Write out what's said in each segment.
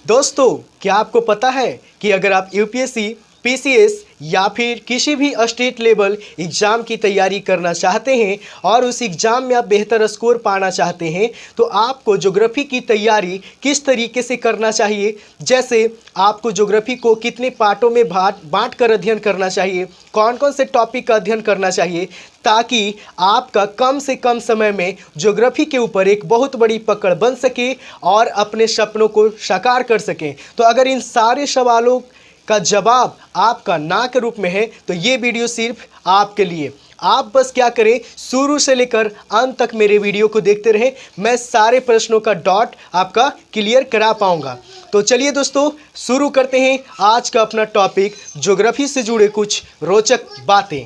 दोस्तों, क्या आपको पता है कि अगर आप यूपीएससी, पीसीएस या फिर किसी भी स्टेट लेवल एग्ज़ाम की तैयारी करना चाहते हैं और उस एग्ज़ाम में आप बेहतर स्कोर पाना चाहते हैं तो आपको ज्योग्राफी की तैयारी किस तरीके से करना चाहिए। जैसे आपको ज्योग्राफी को कितने पार्टों में बांट कर अध्ययन करना चाहिए, कौन कौन से टॉपिक का अध्ययन करना चाहिए, ताकि आपका कम से कम समय में ज्योग्राफी के ऊपर एक बहुत बड़ी पकड़ बन सके और अपने सपनों को साकार कर सकें। तो अगर इन सारे सवालों का जवाब आपका ना के रूप में है तो ये वीडियो सिर्फ आपके लिए। आप बस क्या करें, शुरू से लेकर अंत तक मेरे वीडियो को देखते रहें, मैं सारे प्रश्नों का डॉट आपका क्लियर करा पाऊंगा। तो चलिए दोस्तों, शुरू करते हैं आज का अपना टॉपिक, ज्योग्राफी से जुड़े कुछ रोचक बातें।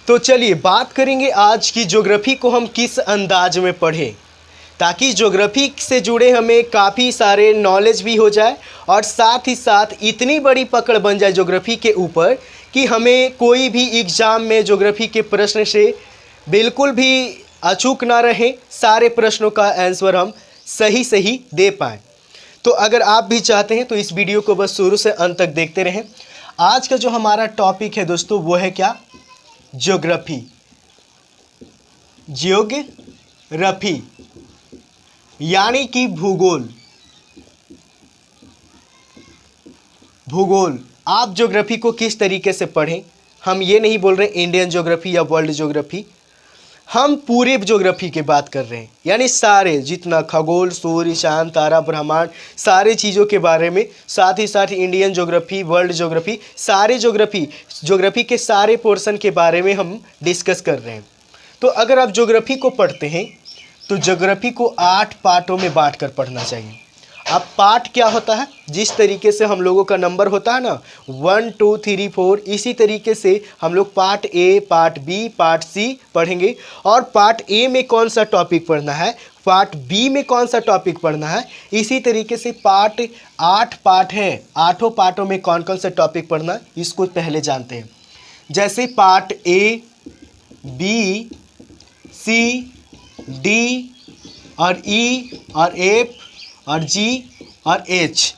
तो चलिए बात करेंगे आज की ज्योग्राफी को हम किस अंदाज में पढ़ें, ताकि ज्योग्राफी से जुड़े हमें काफ़ी सारे नॉलेज भी हो जाए और साथ ही साथ इतनी बड़ी पकड़ बन जाए ज्योग्राफी के ऊपर कि हमें कोई भी एग्ज़ाम में ज्योग्राफी के प्रश्न से बिल्कुल भी अचूक ना रहे, सारे प्रश्नों का आंसर हम सही सही दे पाएँ। तो अगर आप भी चाहते हैं तो इस वीडियो को बस शुरू से अंत तक देखते रहें। आज का जो हमारा टॉपिक है दोस्तों वो है क्या, ज्योग्राफी। ज्योग्राफी यानी कि भूगोल। भूगोल आप ज्योग्राफी को किस तरीके से पढ़ें, हम ये नहीं बोल रहे इंडियन ज्योग्राफी या वर्ल्ड ज्योग्राफी, हम पूरे ज्योग्राफी की बात कर रहे हैं। यानी सारे जितना खगोल, सूर्य, चांद, तारा, ब्रह्मांड, सारे चीज़ों के बारे में, साथ ही साथ इंडियन ज्योग्राफी, वर्ल्ड ज्योग्राफी, सारे ज्योग्राफी के सारे पोर्शन के बारे में हम डिस्कस कर रहे हैं। तो अगर आप ज्योग्राफी को पढ़ते हैं तो ज्योग्राफी को 8 पार्टों में बांट कर पढ़ना चाहिए। अब पार्ट क्या होता है, जिस तरीके से हम लोगों का नंबर होता है ना 1 2 3 4, इसी तरीके से हम लोग part A, part B, part C पढ़ेंगे। और पार्ट ए में कौन सा टॉपिक पढ़ना है, पार्ट बी में कौन सा टॉपिक पढ़ना है, इसी तरीके से 8 पार्ट हैं, 8 पार्टों में कौन कौन सा टॉपिक पढ़ना है इसको पहले जानते हैं। जैसे part A, B, C, D और ई और एफ और जी और एच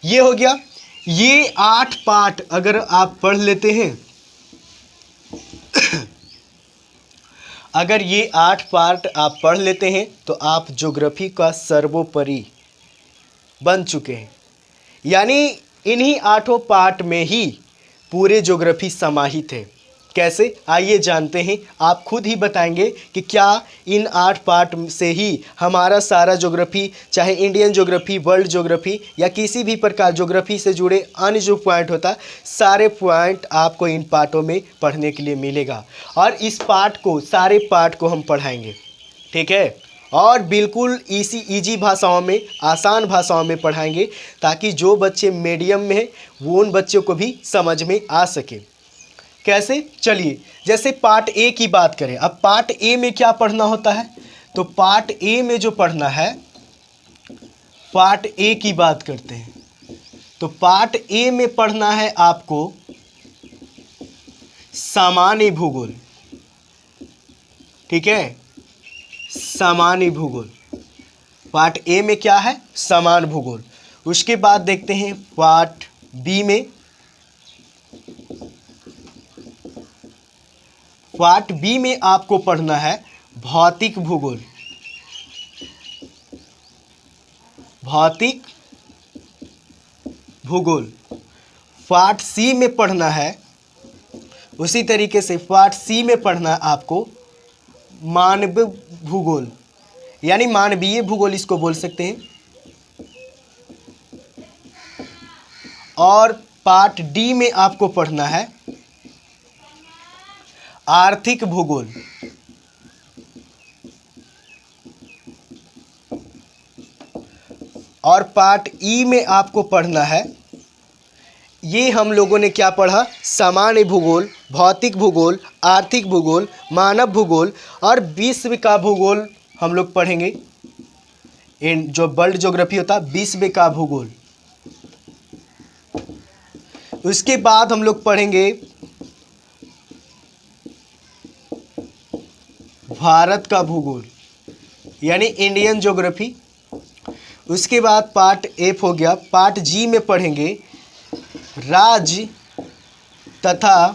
ये हो गया। ये 8 पार्ट अगर आप पढ़ लेते हैं अगर ये 8 पार्ट आप पढ़ लेते हैं तो आप ज्योग्राफी का सर्वोपरि बन चुके हैं। यानी इन्हीं 8 पार्ट में ही पूरे ज्योग्राफी समाहित है। कैसे, आइए जानते हैं। आप खुद ही बताएंगे कि क्या इन 8 पार्ट से ही हमारा सारा ज्योग्राफी, चाहे इंडियन ज्योग्राफी, वर्ल्ड ज्योग्राफी या किसी भी प्रकार ज्योग्राफी से जुड़े अन्य जो पॉइंट होता, सारे पॉइंट आपको इन पार्टों में पढ़ने के लिए मिलेगा। और इस सारे पार्ट को हम पढ़ाएंगे, ठीक है, और बिल्कुल इजी भाषाओं में, आसान भाषाओं में पढ़ाएंगे, ताकि जो बच्चे मीडियम में हैं वो उन बच्चों को भी समझ में आ सके। कैसे, चलिए जैसे पार्ट ए की बात करें। अब पार्ट ए में क्या पढ़ना होता है, तो पार्ट ए में जो पढ़ना है, पार्ट ए की बात करते हैं तो पार्ट ए में पढ़ना है आपको सामान्य भूगोल, ठीक है, सामान्य भूगोल। पार्ट ए में क्या है, सामान्य भूगोल। उसके बाद देखते हैं पार्ट बी में। पार्ट बी में आपको पढ़ना है भौतिक भूगोल। भौतिक भूगोल। पार्ट सी में पढ़ना है, उसी तरीके से पार्ट सी में पढ़ना है आपको मानव भूगोल, यानी मानवीय भूगोल इसको बोल सकते हैं। और पार्ट डी में आपको पढ़ना है आर्थिक भूगोल। और पार्ट ई में आपको पढ़ना है ये हम लोगों ने क्या पढ़ा, सामान्य भूगोल, भौतिक भूगोल, आर्थिक भूगोल, मानव भूगोल और विश्व का भूगोल हम लोग पढ़ेंगे। इन जो वर्ल्ड ज्योग्राफी होता है, विश्व का भूगोल। उसके बाद हम लोग पढ़ेंगे भारत का भूगोल यानी इंडियन ज्योग्राफी। उसके बाद पार्ट एफ हो गया। पार्ट जी में पढ़ेंगे राज्य तथा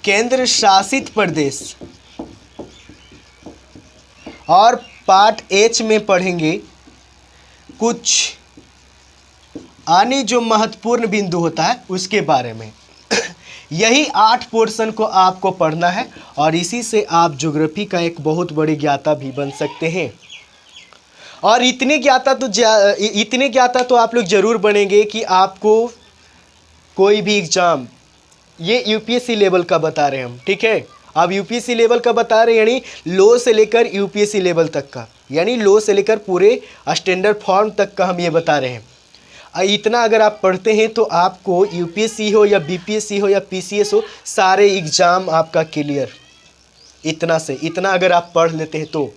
केंद्र शासित प्रदेश। और पार्ट एच में पढ़ेंगे कुछ अन्य जो महत्वपूर्ण बिंदु होता है उसके बारे में। यही 8 पोर्शन को आपको पढ़ना है और इसी से आप ज्योग्राफी का एक बहुत बड़ी ज्ञाता भी बन सकते हैं। और इतने ज्ञाता तो आप लोग जरूर बनेंगे कि आपको कोई भी एग्जाम, ये यूपीएससी लेवल का बता रहे हैं हम, ठीक है। अब यूपीएससी लेवल का बता रहे हैं यानी लो से लेकर यूपीएससी लेवल तक का, यानी लो से लेकर पूरे स्टैंडर्ड फॉर्म तक का हम ये बता रहे हैं। इतना अगर आप पढ़ते हैं तो आपको यूपीएससी हो या बीपीएससी हो या पीसीएस हो, सारे एग्ज़ाम आपका क्लियर। इतना अगर आप पढ़ लेते हैं तो।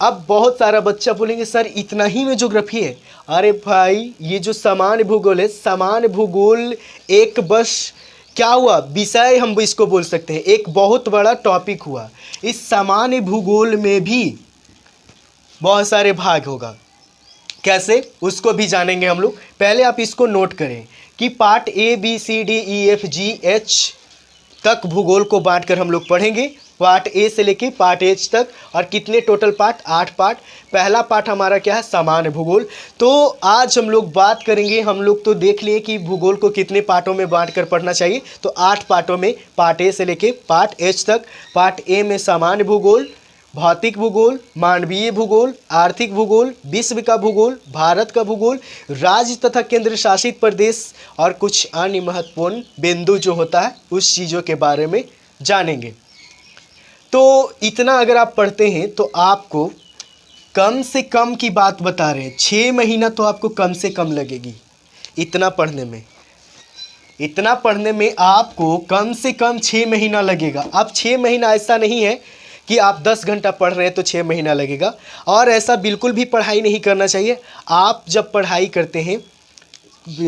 अब बहुत सारा बच्चा बोलेंगे सर इतना ही में ज्योग्राफी है। अरे भाई, ये जो सामान्य भूगोल है, सामान्य भूगोल एक बस क्या हुआ, विषय हम इसको बोल सकते हैं, एक बहुत बड़ा टॉपिक हुआ। इस सामान्य भूगोल में भी बहुत सारे भाग होगा। कैसे, उसको भी जानेंगे हम लोग। पहले आप इसको नोट करें कि part A B C D E F G H तक भूगोल को बांटकर हम लोग पढ़ेंगे, पार्ट ए से लेके पार्ट एच तक। और कितने टोटल पार्ट, 8 पार्ट। पहला पार्ट हमारा क्या है, सामान्य भूगोल। तो आज हम लोग बात करेंगे, हम लोग तो देख लिए कि भूगोल को कितने पार्टों में बांटकर पढ़ना चाहिए, तो 8 पार्टों में, पार्ट ए से लेके पार्ट एच तक। पार्ट ए में सामान्य भूगोल, भौतिक भूगोल, मानवीय भूगोल, आर्थिक भूगोल, विश्व का भूगोल, भारत का भूगोल, राज्य तथा केंद्र शासित प्रदेश और कुछ अन्य महत्वपूर्ण बिंदु जो होता है उस चीज़ों के बारे में जानेंगे। तो इतना अगर आप पढ़ते हैं तो आपको कम से कम की बात बता रहे हैं, 6 महीना तो आपको कम से कम लगेगी इतना पढ़ने में। इतना पढ़ने में आपको कम से कम 6 महीना लगेगा। अब 6 महीना ऐसा नहीं है कि आप 10 घंटा पढ़ रहे हैं तो 6 महीना लगेगा, और ऐसा बिल्कुल भी पढ़ाई नहीं करना चाहिए। आप जब पढ़ाई करते हैं,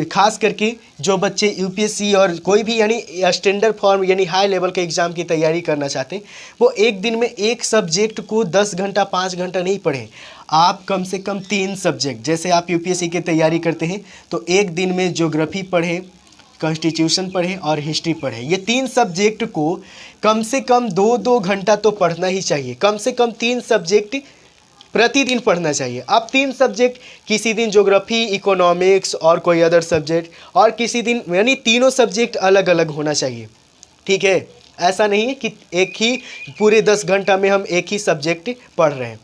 खास करके जो बच्चे यूपीएससी और कोई भी यानी स्टैंडर्ड फॉर्म यानी हाई लेवल के एग्ज़ाम की तैयारी करना चाहते हैं, वो एक दिन में एक सब्जेक्ट को 10 घंटा 5 घंटा नहीं पढ़ें। आप कम से कम 3 सब्जेक्ट, जैसे आप यूपीएससी की तैयारी करते हैं तो एक दिन में ज्योग्राफी पढ़ें, कॉन्स्टिट्यूशन पढ़ें और हिस्ट्री पढ़ें। ये 3 सब्जेक्ट को कम से कम 2-2 घंटा तो पढ़ना ही चाहिए। कम से कम 3 सब्जेक्ट प्रतिदिन पढ़ना चाहिए। अब 3 सब्जेक्ट, किसी दिन ज्योग्राफी, इकोनॉमिक्स और कोई अदर सब्जेक्ट, और किसी दिन यानी तीनों सब्जेक्ट अलग अलग होना चाहिए, ठीक है। ऐसा नहीं है कि एक ही पूरे 10 घंटा में हम एक ही सब्जेक्ट पढ़ रहे हैं,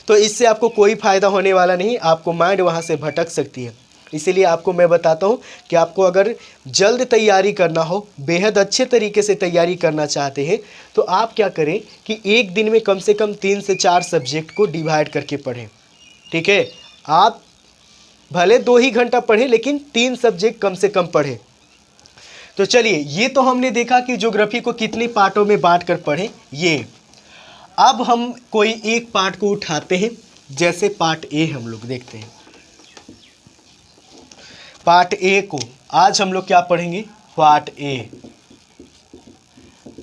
तो इससे आपको कोई फ़ायदा होने वाला नहीं। आपको माइंड वहाँ से भटक सकती है। इसीलिए आपको मैं बताता हूँ कि आपको अगर जल्द तैयारी करना हो, बेहद अच्छे तरीके से तैयारी करना चाहते हैं, तो आप क्या करें कि एक दिन में कम से कम 3 से 4 सब्जेक्ट को डिवाइड करके पढ़ें, ठीक है। आप भले 2 ही घंटा पढ़ें लेकिन 3 सब्जेक्ट कम से कम पढ़ें। तो चलिए, ये तो हमने देखा कि ज्योग्राफी को कितने पार्टों में बांट कर पढ़ें ये। अब हम कोई एक पार्ट को उठाते हैं, जैसे पार्ट ए हम लोग देखते हैं। पार्ट ए को आज हम लोग क्या पढ़ेंगे, पार्ट ए।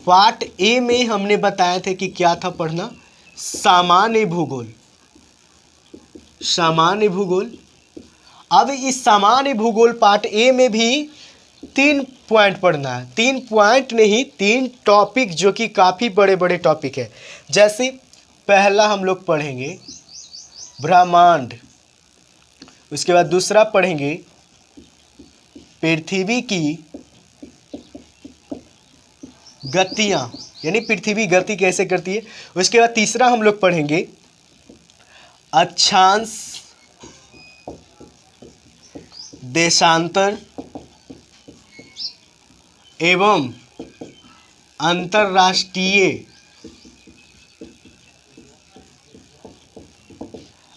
पार्ट ए में हमने बताया था कि क्या था पढ़ना, सामान्य भूगोल। सामान्य भूगोल। अब इस सामान्य भूगोल पार्ट ए में भी 3 पॉइंट पढ़ना है। 3 पॉइंट नहीं, 3 टॉपिक, जो कि काफ़ी बड़े बड़े टॉपिक है। जैसे पहला हम लोग पढ़ेंगे ब्रह्मांड, उसके बाद दूसरा पढ़ेंगे पृथ्वी की गतियां, यानी पृथ्वी गति कैसे करती है। उसके बाद तीसरा हम लोग पढ़ेंगे अक्षांश, देशांतर एवं अंतर्राष्ट्रीय,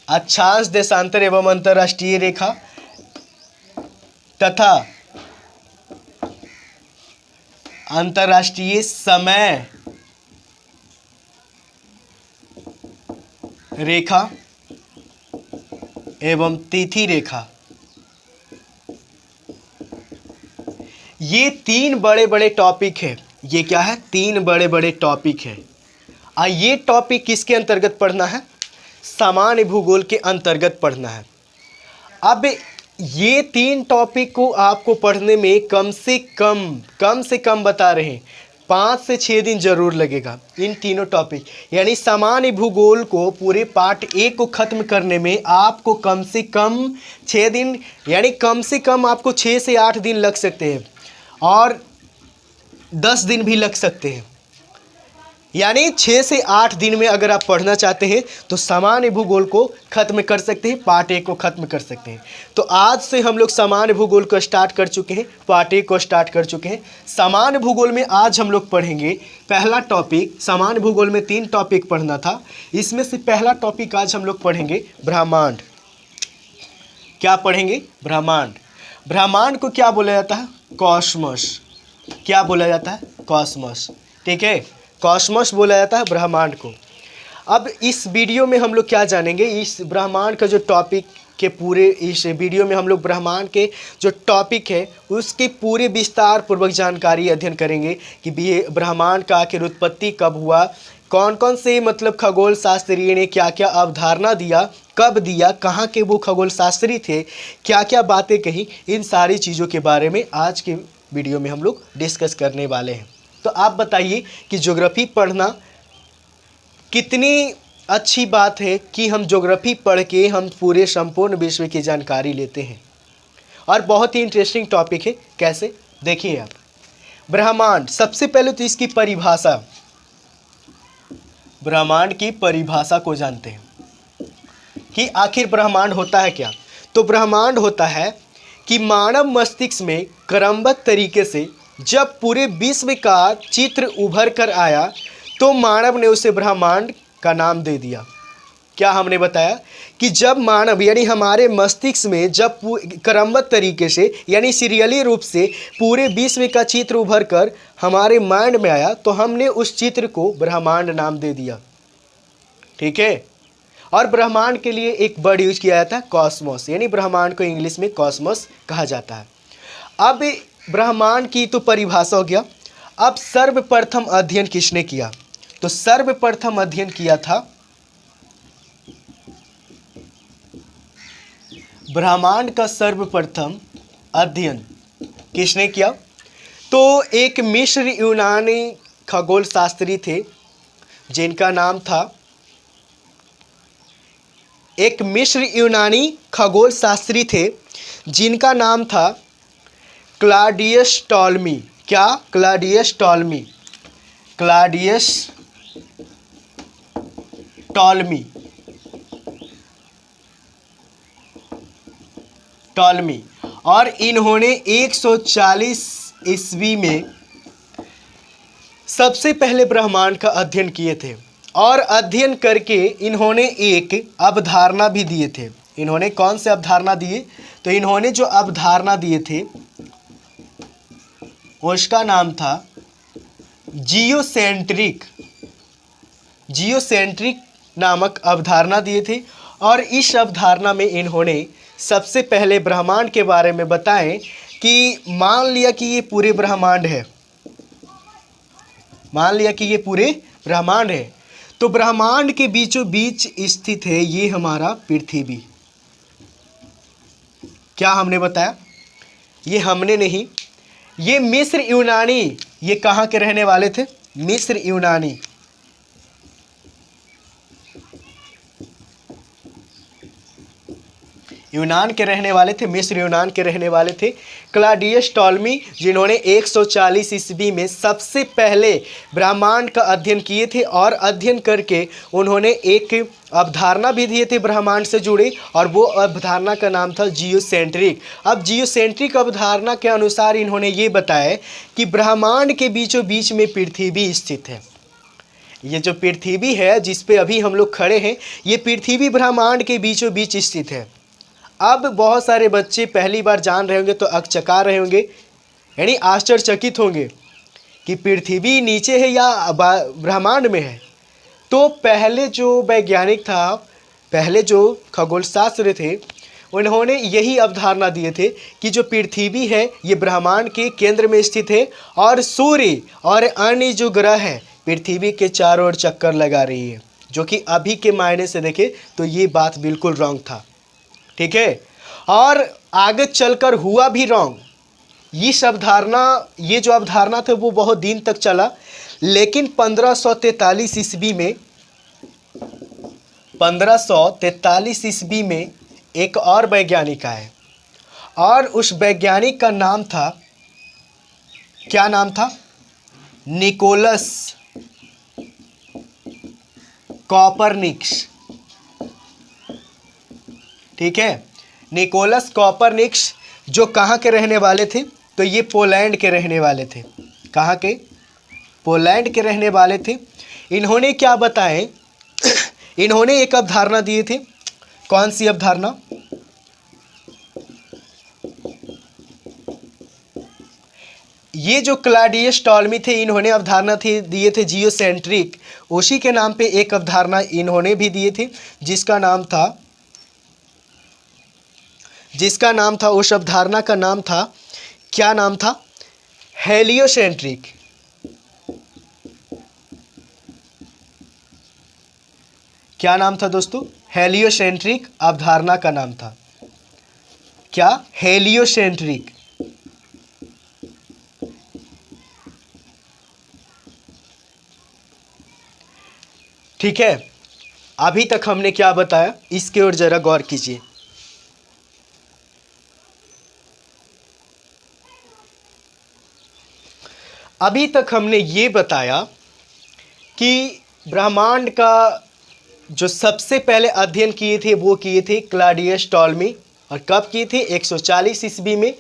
अक्षांश, देशांतर एवं अंतर्राष्ट्रीय रेखा तथा अंतर्राष्ट्रीय समय रेखा एवं तिथि रेखा, ये तीन बड़े बड़े टॉपिक है। ये क्या है? तीन बड़े बड़े टॉपिक है। ये टॉपिक किसके अंतर्गत पढ़ना है? सामान्य भूगोल के अंतर्गत पढ़ना है। अब ये तीन टॉपिक को आपको पढ़ने में कम से कम बता रहे हैं 5 से 6 दिन जरूर लगेगा। इन तीनों टॉपिक यानी सामान्य भूगोल को पूरे पार्ट 1 को ख़त्म करने में आपको कम से कम 6 दिन, यानी कम से कम आपको 6 से 8 दिन लग सकते हैं और 10 दिन भी लग सकते हैं। यानी 6 से 8 दिन में अगर आप पढ़ना चाहते हैं तो सामान्य भूगोल को ख़त्म कर सकते हैं, पार्ट 1 को ख़त्म कर सकते हैं। तो आज से हम लोग सामान्य भूगोल को स्टार्ट कर चुके हैं, पार्ट 1 को स्टार्ट कर चुके हैं। सामान्य भूगोल में आज हम लोग पढ़ेंगे पहला टॉपिक। सामान्य भूगोल में 3 टॉपिक पढ़ना था, इसमें से पहला टॉपिक आज हम लोग पढ़ेंगे ब्रह्मांड। क्या पढ़ेंगे? ब्रह्मांड। ब्रह्मांड को क्या बोला जाता है? कॉस्मोस। क्या बोला जाता है? कॉस्मोस। ठीक है, कॉस्मोस बोला जाता है ब्रह्मांड को। अब इस वीडियो में हम लोग क्या जानेंगे? इस ब्रह्मांड का जो टॉपिक के पूरे इस वीडियो में हम लोग ब्रह्मांड के जो टॉपिक है उसकी पूरे विस्तार पूर्वक जानकारी अध्ययन करेंगे कि ब्रह्मांड का आखिर उत्पत्ति कब हुआ, कौन कौन से मतलब खगोल शास्त्रियों ने क्या क्या अवधारणा दिया, कब दिया, कहाँ के वो खगोल शास्त्री थे, क्या क्या बातें कही, इन सारी चीज़ों के बारे में आज के वीडियो में हम लोग डिस्कस करने वाले हैं। तो आप बताइए कि ज्योग्राफी पढ़ना कितनी अच्छी बात है कि हम ज्योग्राफी पढ़ के हम पूरे संपूर्ण विश्व की जानकारी लेते हैं और बहुत ही इंटरेस्टिंग टॉपिक है। कैसे? देखिए आप, ब्रह्मांड, सबसे पहले तो इसकी परिभाषा, ब्रह्मांड की परिभाषा को जानते हैं कि आखिर ब्रह्मांड होता है क्या। तो ब्रह्मांड होता है कि मानव मस्तिष्क में क्रमबद्ध तरीके से जब पूरे विश्व का चित्र उभर कर आया तो मानव ने उसे ब्रह्मांड का नाम दे दिया। क्या हमने बताया कि जब मानव यानी हमारे मस्तिष्क में जब क्रमबद्ध तरीके से यानी सीरियली रूप से पूरे विश्व का चित्र उभर कर हमारे माइंड में आया तो हमने उस चित्र को ब्रह्मांड नाम दे दिया। ठीक है, और ब्रह्मांड के लिए एक वर्ड यूज किया जाता है कॉस्मोस, यानी ब्रह्मांड को इंग्लिश में कॉस्मोस कहा जाता है। अब ब्रह्मांड की तो परिभाषा हो गया। अब सर्वप्रथम अध्ययन किसने किया? तो सर्वप्रथम अध्ययन किया था ब्रह्मांड का सर्वप्रथम अध्ययन किसने किया? तो एक मिस्र यूनानी खगोल शास्त्री थे जिनका नाम था, एक मिस्र यूनानी खगोल शास्त्री थे जिनका नाम था क्लॉडियस टॉलमी। क्या? Claudius Ptolemy. Claudius Ptolemy. Ptolemy. और इन्होंने 140 ईस्वी में सबसे पहले ब्रह्मांड का अध्ययन किए थे और अध्ययन करके इन्होंने एक अवधारणा भी दिए थे। इन्होंने कौन से अवधारणा दिए? तो इन्होंने जो अवधारणा दिए थे उसका नाम था जियोसेंट्रिक। जियोसेंट्रिक नामक अवधारणा दिए थे और इस अवधारणा में इन्होंने सबसे पहले ब्रह्मांड के बारे में बताएं कि मान लिया कि ये पूरे ब्रह्मांड है, मान लिया कि ये पूरे ब्रह्मांड है, तो ब्रह्मांड के बीचों बीच स्थित है ये हमारा पृथ्वी। क्या हमने बताया? ये हमने नहीं, ये मिस्र यूनानी, ये कहाँ के रहने वाले थे? मिस्र यूनानी। यूनान के रहने वाले थे, मिस्र यूनान के रहने वाले थे क्लॉडियस टॉलमी, जिन्होंने 140 ईस्वी में सबसे पहले ब्रह्मांड का अध्ययन किए थे और अध्ययन करके उन्होंने एक अवधारणा भी दिए थे ब्रह्मांड से जुड़े और वो अवधारणा का नाम था जियोसेंट्रिक। अब जियोसेंट्रिक अवधारणा के अनुसार इन्होंने ये बताया कि ब्रह्मांड के बीचों बीच में पृथ्वी स्थित है। ये जो पृथ्वी है जिस पे अभी हम लोग खड़े हैं, ये पृथ्वी ब्रह्मांड के बीचों बीच स्थित है। अब बहुत सारे बच्चे पहली बार जान रहे होंगे तो अकचका रहे होंगे, यानी आश्चर्यचकित होंगे कि पृथ्वी नीचे है या ब्रह्मांड में है, तो पहले जो वैज्ञानिक था, पहले जो खगोलशास्त्र थे, उन्होंने यही अवधारणा दिए थे कि जो पृथ्वी है ये ब्रह्मांड के केंद्र में स्थित है और सूर्य और अन्य जो ग्रह है पृथ्वी के चारों ओर चक्कर लगा रही है, जो कि अभी के मायने से देखें तो ये बात बिल्कुल रॉन्ग था। ठीक है, और आगे चलकर हुआ भी रॉन्ग। ये जो अवधारणा था वो बहुत दिन तक चला, लेकिन 1543 ईस्वी में एक और वैज्ञानिक आए और उस वैज्ञानिक का नाम था, क्या नाम था? Nicolaus Copernicus. ठीक है, निकोलस कॉपरनिकस जो कहाँ के रहने वाले थे? तो ये पोलैंड के रहने वाले थे। कहाँ के? पोलैंड के रहने वाले थे। इन्होंने क्या बताएं? इन्होंने एक अवधारणा दिए थे। कौन सी अवधारणा? ये जो क्लॉडियस टॉलमी थे, इन्होंने अवधारणा दिए थे जियोसेंट्रिक। उसी के नाम पे एक अवधारणा इन्होंने भी दिए थे जिसका नाम था उस अवधारणा का नाम था, क्या नाम था? हेलियोसेंट्रिक। क्या नाम था दोस्तों? हेलियोसेंट्रिक अवधारणा का नाम था। क्या? हेलियोसेंट्रिक। ठीक है, अभी तक हमने क्या बताया इसके ओर जरा गौर कीजिए। अभी तक हमने ये बताया कि ब्रह्मांड का जो सबसे पहले अध्ययन किए थे वो किए थे क्लॉडियस टॉलमी। और कब किए थे? 140 ईस्वी में।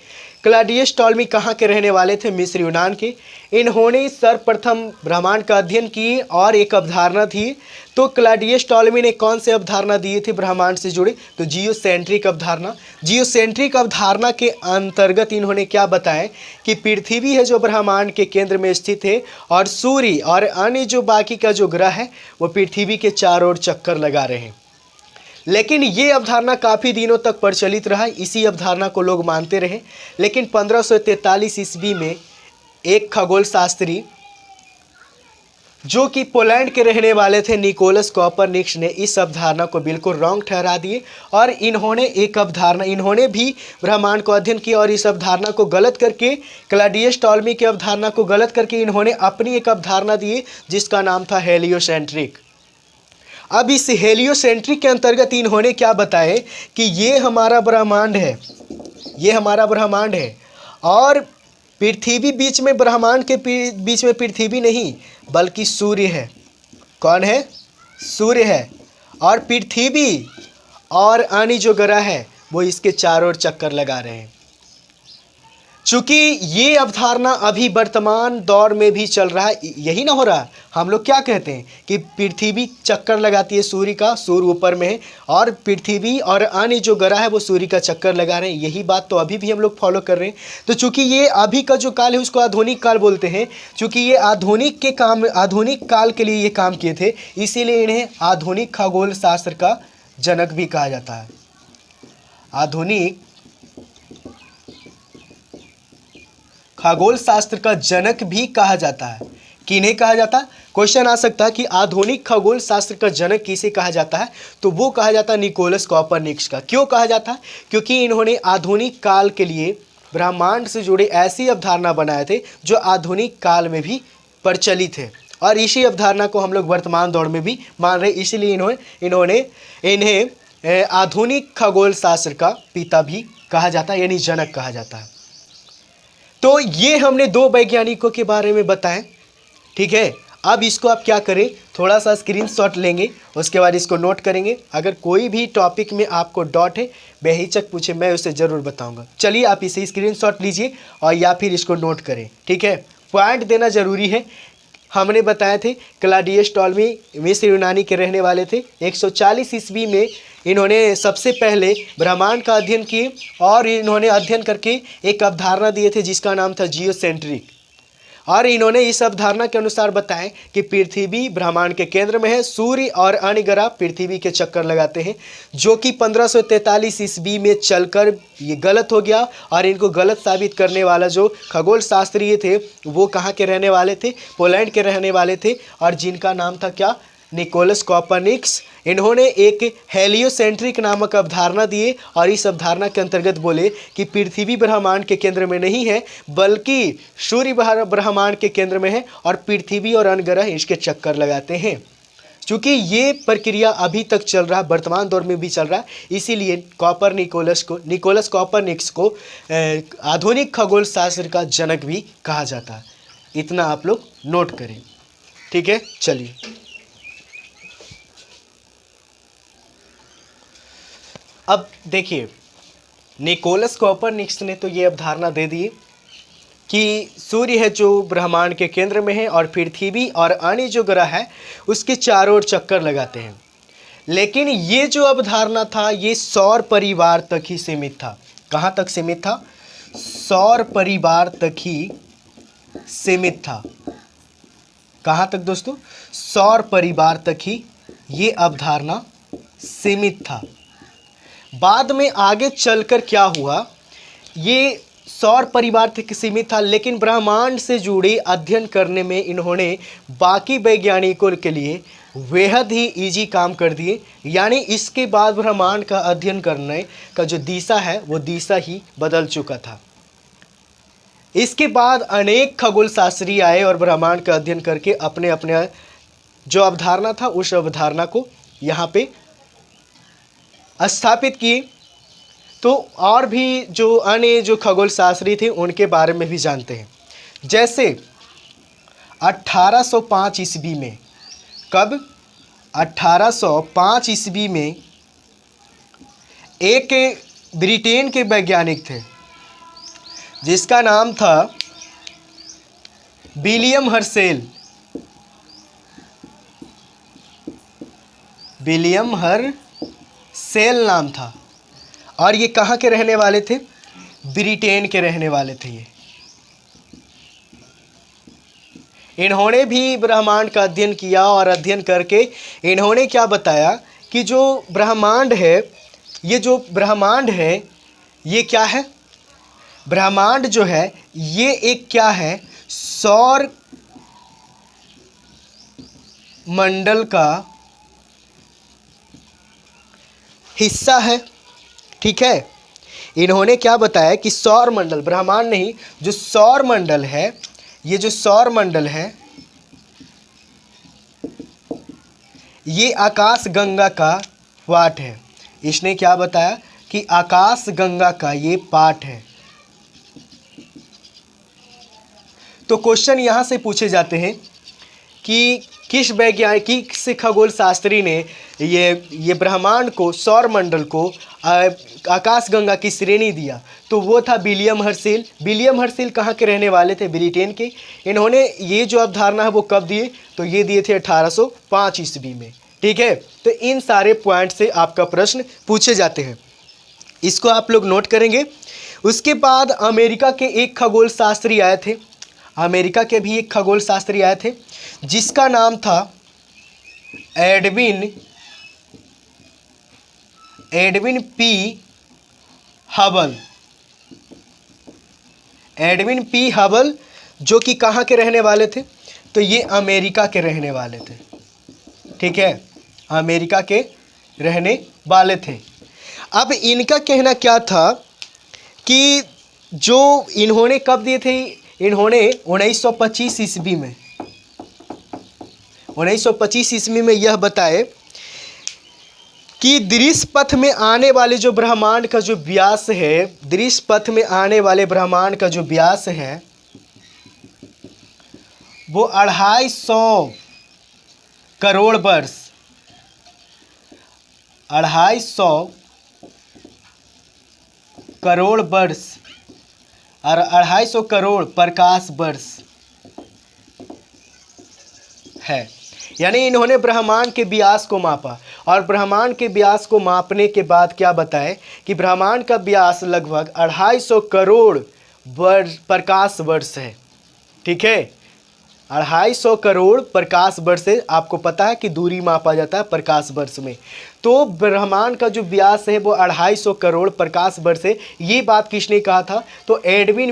क्लॉडियस टॉलमी कहाँ के रहने वाले थे? मिस्र यूनान के। इन्होंने सर्वप्रथम ब्रह्मांड का अध्ययन किए और एक अवधारणा थी। तो क्लॉडियस टॉलमी ने कौन से अवधारणा दिए थे ब्रह्मांड से जुड़े? तो जियोसेंट्रिक अवधारणा। जियोसेंट्रिक अवधारणा के अंतर्गत इन्होंने क्या बताया कि पृथ्वी है जो ब्रह्मांड के केंद्र में स्थित है और सूर्य और अन्य जो बाकी का जो ग्रह है वो पृथ्वी के चारों ओर चक्कर लगा रहे हैं। लेकिन ये अवधारणा काफ़ी दिनों तक प्रचलित रहा, इसी अवधारणा को लोग मानते रहे। लेकिन 1543 ईस्वी में एक खगोल शास्त्री जो कि पोलैंड के रहने वाले थे, निकोलस कॉपरनिकस, ने इस अवधारणा को बिल्कुल रॉन्ग ठहरा दिए और इन्होंने भी ब्रह्मांड को अध्ययन किया और इस अवधारणा को गलत करके, क्लॉडियस टॉलमी की अवधारणा को गलत करके इन्होंने अपनी एक अवधारणा दी जिसका नाम था हेलियोसेंट्रिक। अब इस हेलियोसेंट्रिक के अंतर्गत इन्होंने क्या बताया कि ये हमारा ब्रह्मांड है और पृथ्वी बीच में, ब्रह्मांड के बीच में पृथ्वी नहीं बल्कि सूर्य है। कौन है? सूर्य है। और पृथ्वी और अन्य जो ग्रह है वो इसके चारों ओर चक्कर लगा रहे हैं। चूंकि ये अवधारणा अभी वर्तमान दौर में भी चल रहा है, यही ना हो रहा। हम लोग क्या कहते हैं कि पृथ्वी चक्कर लगाती है सूर्य का, सूर्य ऊपर में है और पृथ्वी और अन्य जो ग्रह है वो सूर्य का चक्कर लगा रहे हैं। यही बात तो अभी भी हम लोग फॉलो कर रहे हैं। तो चूंकि ये अभी का जो काल है उसको आधुनिक काल बोलते हैं। चूंकि ये आधुनिक काल के लिए ये काम किए थे, इसीलिए इन्हें आधुनिक खगोल शास्त्र का जनक भी कहा जाता है। आधुनिक खगोल शास्त्र का जनक भी कहा जाता है। किन्हें कहा जाता है? क्वेश्चन आ सकता है कि आधुनिक खगोल शास्त्र का जनक किसे कहा जाता है? तो वो कहा जाता है निकोलस कॉपरनिकस का। क्यों कहा जाता है? क्योंकि इन्होंने आधुनिक काल के लिए ब्रह्मांड से जुड़े ऐसी अवधारणा बनाए थे जो आधुनिक काल में भी प्रचलित है और इसी अवधारणा को हम लोग वर्तमान दौर में भी मान रहे। इसीलिए इन्हें आधुनिक खगोल शास्त्र का पिता भी कहा जाता है, यानी जनक कहा जाता है। तो ये हमने दो वैज्ञानिकों के बारे में बताएं। ठीक है, अब इसको आप क्या करें, थोड़ा सा स्क्रीनशॉट लेंगे, उसके बाद इसको नोट करेंगे। अगर कोई भी टॉपिक में आपको डाउट है बेहिचक पूछे, मैं उसे ज़रूर बताऊंगा। चलिए आप इसे स्क्रीनशॉट लीजिए और या फिर इसको नोट करें। ठीक है, पॉइंट देना ज़रूरी है। हमने बताए थे क्लॉडियस टॉलमी मिस्र यूनानी के रहने वाले थे। 140 ईस्वी में इन्होंने सबसे पहले ब्रह्मांड का अध्ययन किए और इन्होंने अध्ययन करके एक अवधारणा दिए थे जिसका नाम था जियोसेंट्रिक। और इन्होंने इस अवधारणा के अनुसार बताएं कि पृथ्वी ब्रह्मांड के केंद्र में है, सूर्य और अन्य ग्रह पृथ्वी के चक्कर लगाते हैं, जो कि 1543 ईस्वी में चलकर ये गलत हो गया। और इनको गलत साबित करने वाला जो खगोल शास्त्री थे वो कहाँ के रहने वाले थे, पोलैंड के रहने वाले थे, और जिनका नाम था क्या, निकोलस कॉपरनिकस। इन्होंने एक हेलियोसेंट्रिक नामक अवधारणा दिए और इस अवधारणा के अंतर्गत बोले कि पृथ्वी ब्रह्मांड के केंद्र में नहीं है बल्कि सूर्य ब्रह्मांड के केंद्र में है और पृथ्वी और अन्य ग्रह इसके चक्कर लगाते हैं। चूँकि ये प्रक्रिया अभी तक चल रहा, वर्तमान दौर में भी चल रहा, इसीलिए निकोलस कॉपरनिकस को आधुनिक खगोल शास्त्र का जनक भी कहा जाता है। इतना आप लोग नोट करें, ठीक है। चलिए अब देखिए, निकोलस कॉपरनिकस ने तो ये अवधारणा दे दी कि सूर्य है जो ब्रह्मांड के केंद्र में है और पृथ्वी और अन्य जो ग्रह है उसके चारों ओर चक्कर लगाते हैं। लेकिन ये जो अवधारणा था ये सौर परिवार तक ही सीमित था। कहाँ तक सीमित था? सौर परिवार तक ही सीमित था। कहाँ तक दोस्तों? सौर परिवार तक ही ये अवधारणा सीमित था। बाद में आगे चलकर क्या हुआ, ये सौर परिवार तक सीमित था, लेकिन ब्रह्मांड से जुड़े अध्ययन करने में इन्होंने बाकी वैज्ञानिकों के लिए बेहद ही इजी काम कर दिए। यानी इसके बाद ब्रह्मांड का अध्ययन करने का जो दिशा है वो दिशा ही बदल चुका था। इसके बाद अनेक खगोल शास्त्री आए और ब्रह्मांड का अध्ययन करके अपने अपने जो अवधारणा था उस अवधारणा को यहाँ पे स्थापित किए। तो और भी जो अन्य जो खगोल शास्त्री थे उनके बारे में भी जानते हैं। जैसे 1805 ईस्वी में, कब? 1805 ईस्वी में एक ब्रिटेन के वैज्ञानिक थे जिसका नाम था विलियम हर्शेल। विलियम हर्शेल नाम था और ये कहाँ के रहने वाले थे? ब्रिटेन के रहने वाले थे ये। इन्होंने भी ब्रह्मांड का अध्ययन किया और अध्ययन करके इन्होंने क्या बताया कि जो ब्रह्मांड है, ये जो ब्रह्मांड है ये क्या है? ब्रह्मांड जो है ये एक क्या है? सौर मंडल का हिस्सा है। ठीक है, इन्होंने क्या बताया कि सौर मंडल, ब्रह्मांड नहीं, जो सौर मंडल है, ये जो सौर मंडल है ये आकाश गंगा का पार्ट है। इसने क्या बताया कि आकाश गंगा का ये पार्ट है। तो क्वेश्चन यहाँ से पूछे जाते हैं कि किस वैज्ञानिक, किस खगोल शास्त्री ने ये ब्रह्मांड को, सौर मंडल को आकाश गंगा की श्रेणी दिया? तो वो था विलियम हर्शेल। विलियम हर्शेल कहाँ के रहने वाले थे? ब्रिटेन के। इन्होंने ये जो अवधारणा है वो कब दिए? तो ये दिए थे 1805 ईस्वी में। ठीक है, तो इन सारे पॉइंट से आपका प्रश्न पूछे जाते हैं, इसको आप लोग नोट करेंगे। उसके बाद अमेरिका के एक खगोल शास्त्री आए थे, अमेरिका के भी एक खगोल शास्त्री आए थे जिसका नाम था Edwin P Hubble. Edwin P Hubble जो कि कहाँ के रहने वाले थे? तो ये अमेरिका के रहने वाले थे। ठीक है, अमेरिका के रहने वाले थे। अब इनका कहना क्या था कि जो इन्होंने कब दिए थे? इन्होंने 1925 ईस्वी में, 1925 ईस्वी में यह बताए कि दृश्य पथ में आने वाले जो ब्रह्मांड का जो व्यास है, दृश्य पथ में आने वाले ब्रह्मांड का जो व्यास है वो 250 करोड़ वर्ष, 250 करोड़ वर्ष और 250 करोड़ प्रकाश वर्ष है। यानी इन्होंने ब्रह्मांड के व्यास को मापा और ब्रह्मांड के व्यास को मापने के बाद क्या बताए कि ब्रह्मांड का व्यास लगभग 250 करोड़ वर्ष, प्रकाश वर्ष है। ठीक है, 250 करोड़ प्रकाश वर्ष से, आपको पता है कि दूरी मापा जाता है प्रकाश वर्ष में, तो ब्रह्मांड का जो व्यास है वो 250 करोड़ प्रकाश वर्ष है। ये बात किसने कहा था? तो एडविन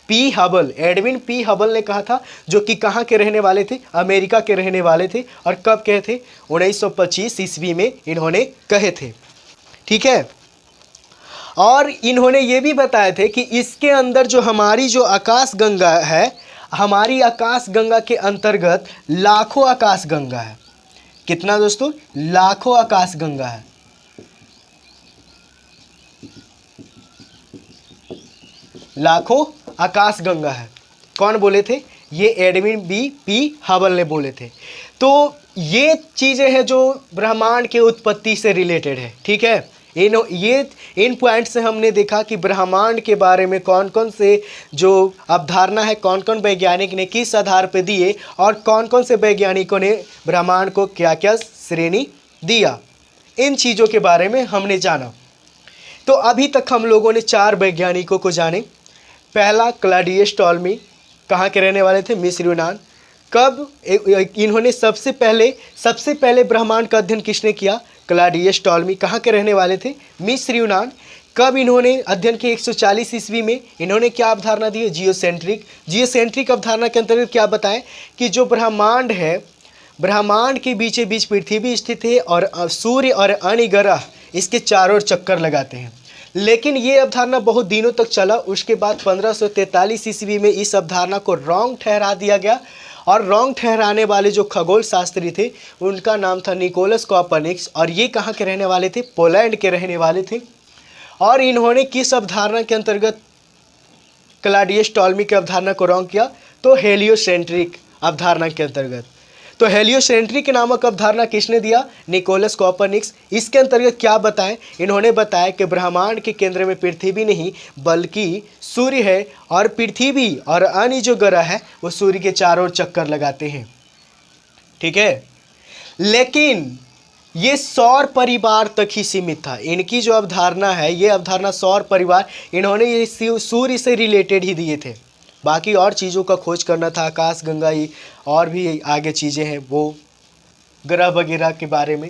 पी हबल ने कहा था, जो कि कहाँ के रहने वाले थे? अमेरिका के रहने वाले थे। और कब कहे थे? 1925 ईस्वी में इन्होंने कहे थे। ठीक है, और इन्होंने ये भी बताए थे कि इसके अंदर जो हमारी जो आकाश गंगा है, हमारी आकाश गंगा के अंतर्गत लाखों आकाश गंगा है। कितना दोस्तों? लाखों आकाश गंगा है। लाखों आकाश गंगा है। कौन बोले थे? ये एडविन पी हबल ने बोले थे। तो ये चीज़ें हैं जो ब्रह्मांड के उत्पत्ति से रिलेटेड है। ठीक है, इन पॉइंट से हमने देखा कि ब्रह्मांड के बारे में कौन कौन से जो अवधारणा है, कौन कौन वैज्ञानिक ने किस आधार पर दिए, और कौन कौन से वैज्ञानिकों ने ब्रह्मांड को क्या क्या श्रेणी दिया। इन चीज़ों के बारे में हमने जाना। तो अभी तक हम लोगों ने 4 वैज्ञानिकों को जाने। पहला क्लॉडियस टॉल्मी, कहाँ के रहने वाले थे? मिस्र यूनान। कब इन्होंने सबसे पहले ब्रह्मांड का अध्ययन किसने किया? क्लॉडियस टॉल्मी। कहाँ के रहने वाले थे? मिस्र यूनान। कब इन्होंने अध्ययन किया? 140 ईस्वी में। इन्होंने क्या अवधारणा दी? जियोसेंट्रिक अवधारणा के अंतर्गत क्या बताएं कि जो ब्रह्मांड है, ब्रह्मांड के बीचे बीच पृथ्वी स्थित है और सूर्य और अन्य ग्रह इसके चारों ओर चक्कर लगाते हैं। लेकिन ये अवधारणा बहुत दिनों तक चला। उसके बाद 1543 ईस्वी में इस अवधारणा को रॉन्ग ठहरा दिया गया, और रॉन्ग ठहराने वाले जो खगोल शास्त्री थे उनका नाम था निकोलस कॉपरनिकस, और ये कहाँ के रहने वाले थे? पोलैंड के रहने वाले थे। और इन्होंने किस अवधारणा के अंतर्गत क्लॉडियस टॉल्मी की अवधारणा को रॉन्ग किया? तो हेलियोसेंट्रिक अवधारणा के अंतर्गत। तो हेलियोसेंट्रिक नामक अवधारणा किसने दिया? Nicolaus Copernicus. इसके अंतर्गत क्या बताएं? इन्होंने बताया कि ब्रह्मांड के केंद्र में पृथ्वी नहीं बल्कि सूर्य है, और पृथ्वी और अन्य जो ग्रह है वो सूर्य के चारों ओर चक्कर लगाते हैं। ठीक है, लेकिन ये सौर परिवार तक ही सीमित था। इनकी जो अवधारणा है, ये अवधारणा सौर परिवार, इन्होंने ये सूर्य से रिलेटेड ही दिए थे। बाकी और चीज़ों का खोज करना था, आकाश गंगा ही और भी आगे चीज़ें हैं, वो ग्रह वगैरह के बारे में।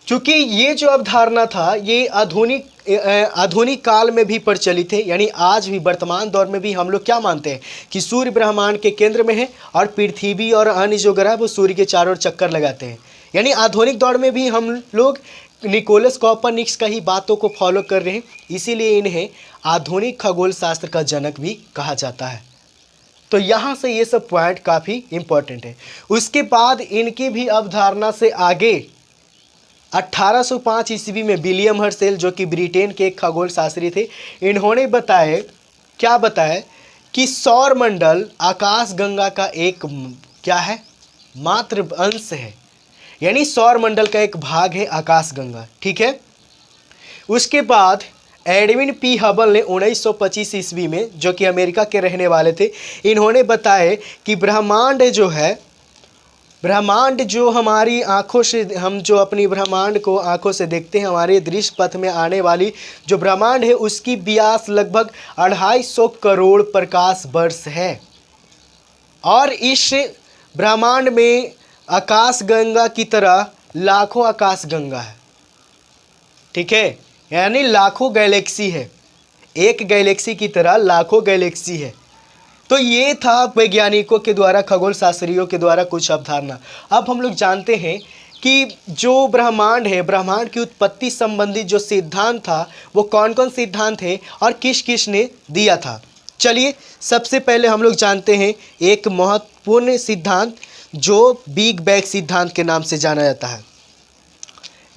क्योंकि ये जो अवधारणा था ये आधुनिक काल में भी प्रचलित है। यानी आज भी वर्तमान दौर में भी हम लोग क्या मानते हैं कि सूर्य ब्रह्मांड के केंद्र में है, और पृथ्वी और अन्य जो ग्रह वो सूर्य के चारों ओर चक्कर लगाते हैं। यानी आधुनिक दौर में भी हम लोग निकोलस कॉपरनिकस का ही बातों को फॉलो कर रहे हैं। इसीलिए इन्हें आधुनिक खगोल शास्त्र का जनक भी कहा जाता है। तो यहाँ से ये सब पॉइंट काफ़ी इम्पोर्टेंट है। उसके बाद इनकी भी अवधारणा से आगे 1805 ईस्वी में विलियम हर्शेल, जो कि ब्रिटेन के एक खगोल शास्त्री थे, इन्होंने क्या बताया कि सौर मंडल आकाश गंगा का एक क्या है? मात्र अंश है। यानी सौर मंडल का एक भाग है आकाश गंगा। ठीक है, उसके बाद एडविन पी हबल ने 1925 ईस्वी में, जो कि अमेरिका के रहने वाले थे, इन्होंने बताया कि ब्रह्मांड जो हमारी आँखों से, हम जो अपनी ब्रह्मांड को आँखों से देखते हैं, हमारे दृश्य पथ में आने वाली जो ब्रह्मांड है उसकी व्यास लगभग 250 करोड़ प्रकाश वर्ष है। और इस ब्रह्मांड में आकाश गंगा की तरह लाखों आकाश गंगा है। ठीक है, यानी लाखों गैलेक्सी है। एक गैलेक्सी की तरह लाखों गैलेक्सी है। तो ये था वैज्ञानिकों के द्वारा, खगोल शास्त्रियों के द्वारा कुछ अवधारणा। अब हम लोग जानते हैं कि जो ब्रह्मांड है, ब्रह्मांड की उत्पत्ति संबंधी जो सिद्धांत था वो कौन कौन सिद्धांत है और किस किस ने दिया था। चलिए सबसे पहले हम लोग जानते हैं एक महत्वपूर्ण सिद्धांत जो बिग बैंग सिद्धांत के नाम से जाना जाता है।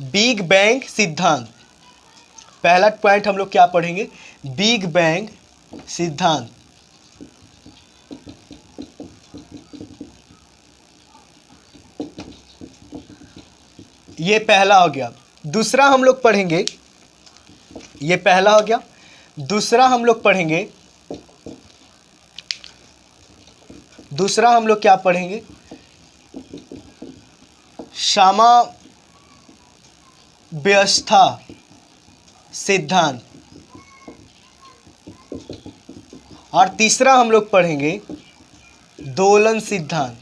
बिग बैंग सिद्धांत, पहला पॉइंट हम लोग क्या पढ़ेंगे? बिग बैंग सिद्धांत। ये पहला हो गया। दूसरा हम लोग पढ़ेंगे, ये पहला हो गया। दूसरा हम लोग क्या पढ़ेंगे? साम्यावस्था सिद्धांत। और तीसरा हम लोग पढ़ेंगे दोलन सिद्धांत।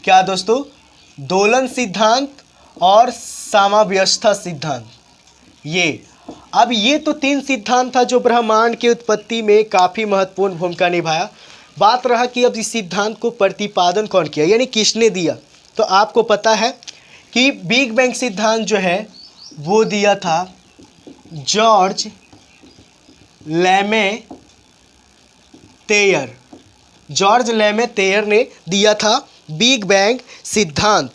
क्या दोस्तों? दोलन सिद्धांत और साम्यावस्था सिद्धांत। अब ये तो 3 सिद्धांत था जो ब्रह्मांड की उत्पत्ति में काफ़ी महत्वपूर्ण भूमिका निभाया। बात रहा कि अब इस सिद्धांत को प्रतिपादन कौन किया, यानी किसने दिया। तो आपको पता है कि बिग बैंग सिद्धांत जो है वो दिया था जॉर्ज लेमे तेयर। जॉर्ज लेमे तेयर ने दिया था बिग बैंग सिद्धांत।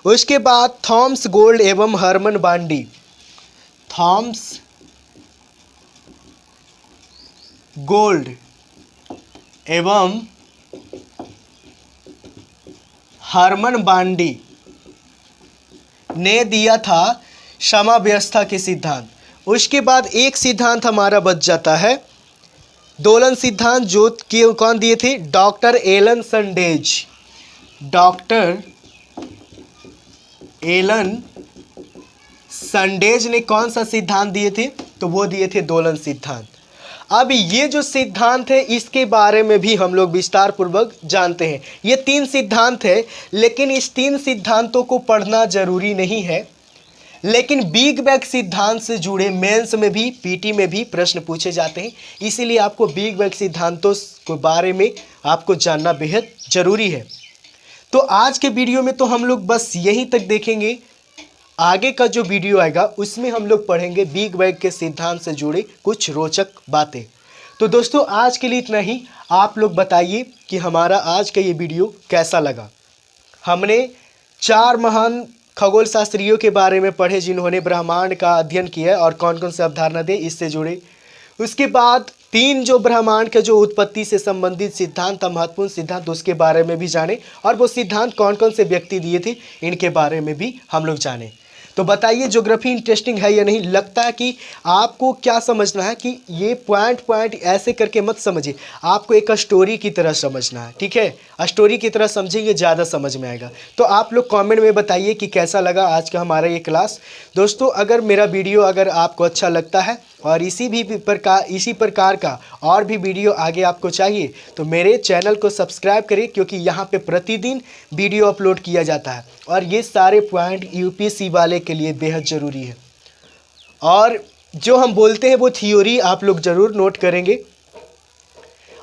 उसके बाद थॉमस गोल्ड एवं हरमन बांडी। थॉमस गोल्ड एवं हरमन बांडी ने दिया था साम्यावस्था के सिद्धांत। उसके बाद एक सिद्धांत हमारा बच जाता है दोलन सिद्धांत, जो कि कौन दिए थे? Doctor Allan Sandage. Doctor Allan Sandage ने कौन सा सिद्धांत दिए थे? तो वो दिए थे दोलन सिद्धांत। अब ये जो सिद्धांत है इसके बारे में भी हम लोग विस्तार पूर्वक जानते हैं। ये 3 सिद्धांत है, लेकिन इस 3 सिद्धांतों को पढ़ना जरूरी नहीं है। लेकिन बिग बैंग सिद्धांत से जुड़े मेंस में भी, पीटी में भी प्रश्न पूछे जाते हैं, इसीलिए आपको बिग बैंग सिद्धांतों के बारे में आपको जानना बेहद जरूरी है। तो आज के वीडियो में तो हम लोग बस यहीं तक देखेंगे। आगे का जो वीडियो आएगा उसमें हम लोग पढ़ेंगे बिग बैंग के सिद्धांत से जुड़े कुछ रोचक बातें। तो दोस्तों आज के लिए इतना ही। आप लोग बताइए कि हमारा आज का ये वीडियो कैसा लगा। हमने 4 महान खगोल शास्त्रियों के बारे में पढ़े जिन्होंने ब्रह्मांड का अध्ययन किया और कौन कौन से अवधारणा दे इससे जुड़े। उसके बाद 3 जो ब्रह्मांड के जो उत्पत्ति से संबंधित सिद्धांत था, महत्वपूर्ण सिद्धांत, उसके बारे में भी जाने और वो सिद्धांत कौन कौन से व्यक्ति दिए थे इनके बारे में भी हम लोग जाने। तो बताइए ज्योग्राफी इंटरेस्टिंग है या नहीं? लगता है कि आपको क्या समझना है कि ये पॉइंट ऐसे करके मत समझिए, आपको एक स्टोरी की तरह समझना है। ठीक है, स्टोरी की तरह समझेंगे ज़्यादा समझ में आएगा। तो आप लोग कमेंट में बताइए कि कैसा लगा आज का हमारा ये क्लास। दोस्तों अगर मेरा वीडियो अगर आपको अच्छा लगता है और इसी प्रकार का और भी वीडियो आगे आपको चाहिए तो मेरे चैनल को सब्सक्राइब करें, क्योंकि यहाँ पे प्रतिदिन वीडियो अपलोड किया जाता है और ये सारे पॉइंट यूपीएससी वाले के लिए बेहद ज़रूरी है। और जो हम बोलते हैं वो थ्योरी आप लोग ज़रूर नोट करेंगे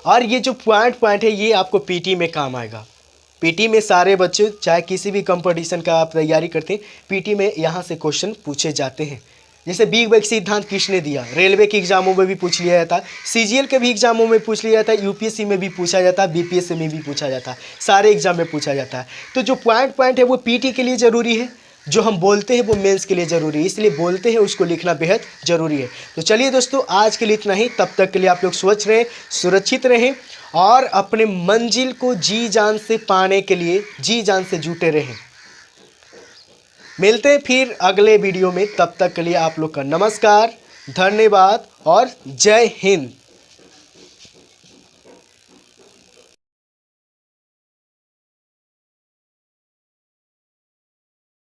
और ये जो पॉइंट है ये आपको पीटी में काम आएगा। पीटी में सारे बच्चे चाहे किसी भी कंपटीशन का आप तैयारी करते हैं, पीटी में यहाँ से क्वेश्चन पूछे जाते हैं। जैसे बिग बैंग सिद्धांत किसने दिया, रेलवे के एग्जामों में भी पूछ लिया जाता है, सीजीएल के भी एग्जामों में पूछ लिया जाता है, यूपीएससी में भी पूछा जाता है, बीपीएससी में भी पूछा जाता है, सारे एग्जाम में पूछा जाता है। तो जो पॉइंट है वो पीटी के लिए ज़रूरी है, जो हम बोलते हैं वो मेंस के लिए ज़रूरी है, इसलिए बोलते हैं उसको लिखना बेहद ज़रूरी है। तो चलिए दोस्तों आज के लिए इतना ही। तब तक के लिए आप लोग स्वच्छ रहें, सुरक्षित रहें और अपने मंजिल को जी जान से पाने के लिए जी जान से जुटे रहें। मिलते हैं फिर अगले वीडियो में, तब तक के लिए आप लोग का नमस्कार, धन्यवाद और जय हिंद।